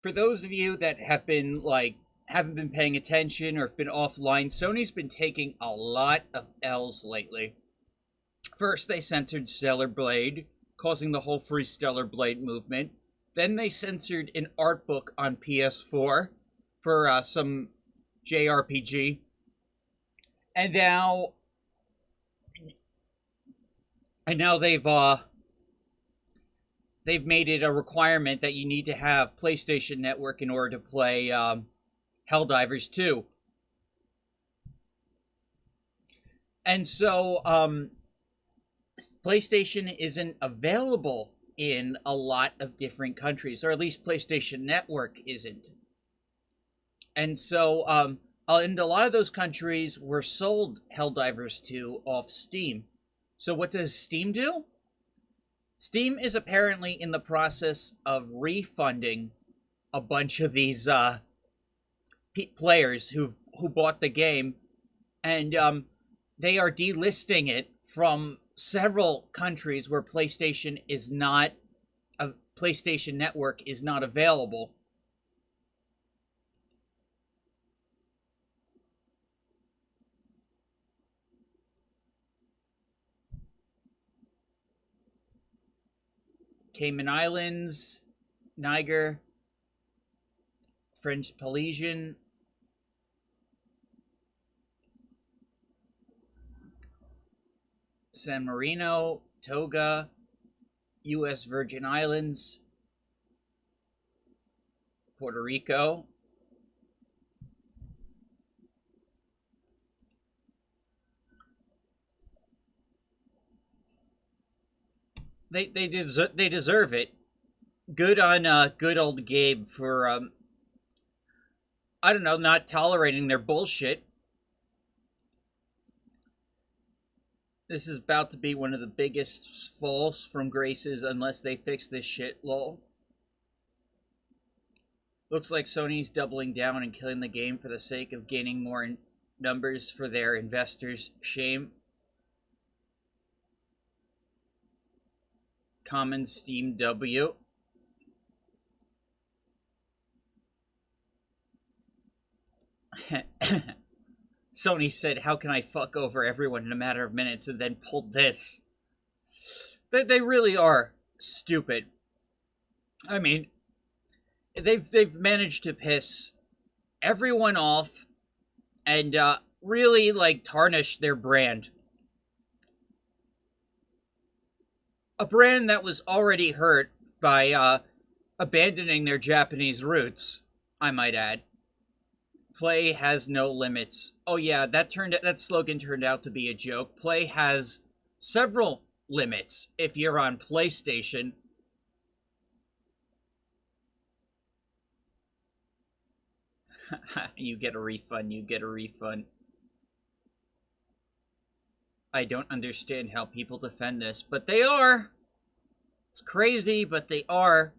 For those of you that have been like haven't been paying attention or have been offline, Sony's been taking a lot of L's lately. First, they censored Stellar Blade, causing the whole free Stellar Blade movement. Then they censored an art book on PS4 for some JRPG. And now they've made it a requirement that you need to have PlayStation Network in order to play Helldivers 2. And so PlayStation isn't available in a lot of different countries, or at least PlayStation Network isn't. And so in a lot of those countries were sold Helldivers 2 off Steam. So what does Steam do? Steam is apparently in the process of refunding a bunch of these players who bought the game, and they are delisting it from several countries where PlayStation Network is not available. Cayman Islands, Niger, French Polynesian, San Marino, Toga, U.S. Virgin Islands, Puerto Rico, they deserve it. Good on good old Gabe for I don't know, not tolerating their bullshit. This is about to be one of the biggest falls from graces unless they fix this shit, lol. Looks like Sony's doubling down and killing the game for the sake of gaining more numbers for their investors. Shame. Common Steam W. Sony said, how can I fuck over everyone in a matter of minutes, and then pulled this. They really are stupid. I mean, they've managed to piss everyone off and really like tarnish their brand. A brand that was already hurt by abandoning their Japanese roots, I might add. Play has no limits. Oh yeah, that slogan turned out to be a joke. Play has several limits if you're on PlayStation. You get a refund, you get a refund. I don't understand how people defend this, but they are. It's crazy, but they are.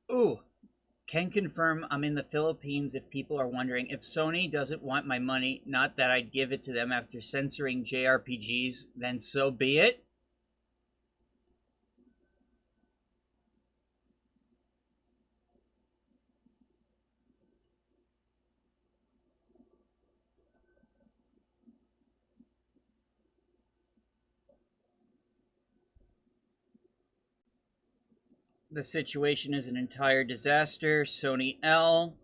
Ooh, can confirm I'm in the Philippines if people are wondering. If Sony doesn't want my money, not that I'd give it to them after censoring JRPGs, then so be it. The situation is an entire disaster. Sony L.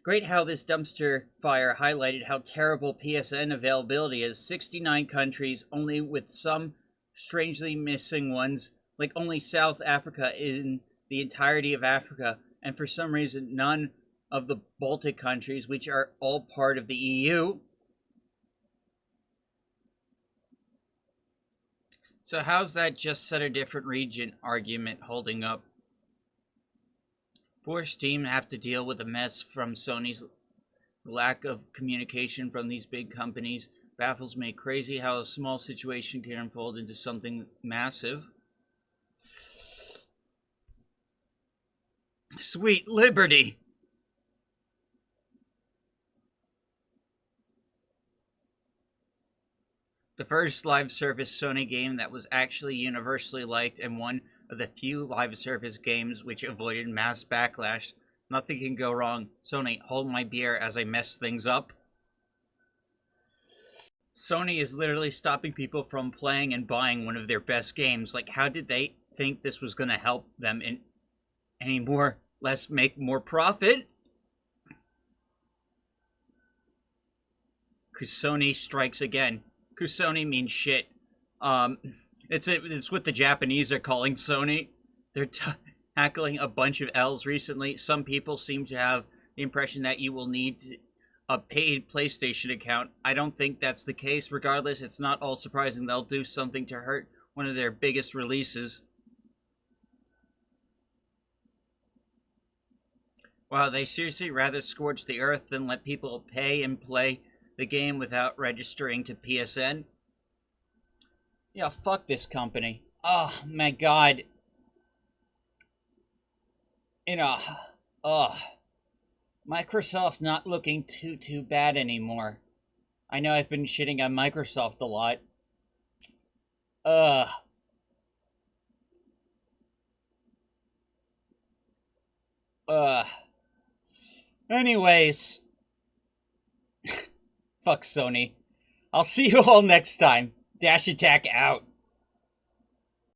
Great how this dumpster fire highlighted how terrible PSN availability is. 69 countries, only with some strangely missing ones, like only South Africa in the entirety of Africa, and for some reason none of the Baltic countries, which are all part of the EU. So how's that just set a different region argument holding up? Poor Steam have to deal with a mess from Sony's lack of communication from these big companies. Baffles me crazy how a small situation can unfold into something massive. Sweet liberty. The first live service Sony game that was actually universally liked, and one of the few live service games which avoided mass backlash. Nothing can go wrong. Sony, hold my beer as I mess things up. Sony is literally stopping people from playing and buying one of their best games. Like, how did they think this was going to help them in any more, less make more profit? Kusoni strikes again. Kusoni means shit. It's what the Japanese are calling Sony. They're tackling a bunch of L's recently. Some people seem to have the impression that you will need a paid PlayStation account. I don't think that's the case. Regardless, it's not all surprising they'll do something to hurt one of their biggest releases. Wow, they seriously rather scorch the earth than let people pay and play the game without registering to PSN. Yeah, fuck this company. Oh my god. Microsoft not looking too bad anymore. I know I've been shitting on Microsoft a lot. Ugh. Anyways. Fuck Sony. I'll see you all next time. Dash Attack out.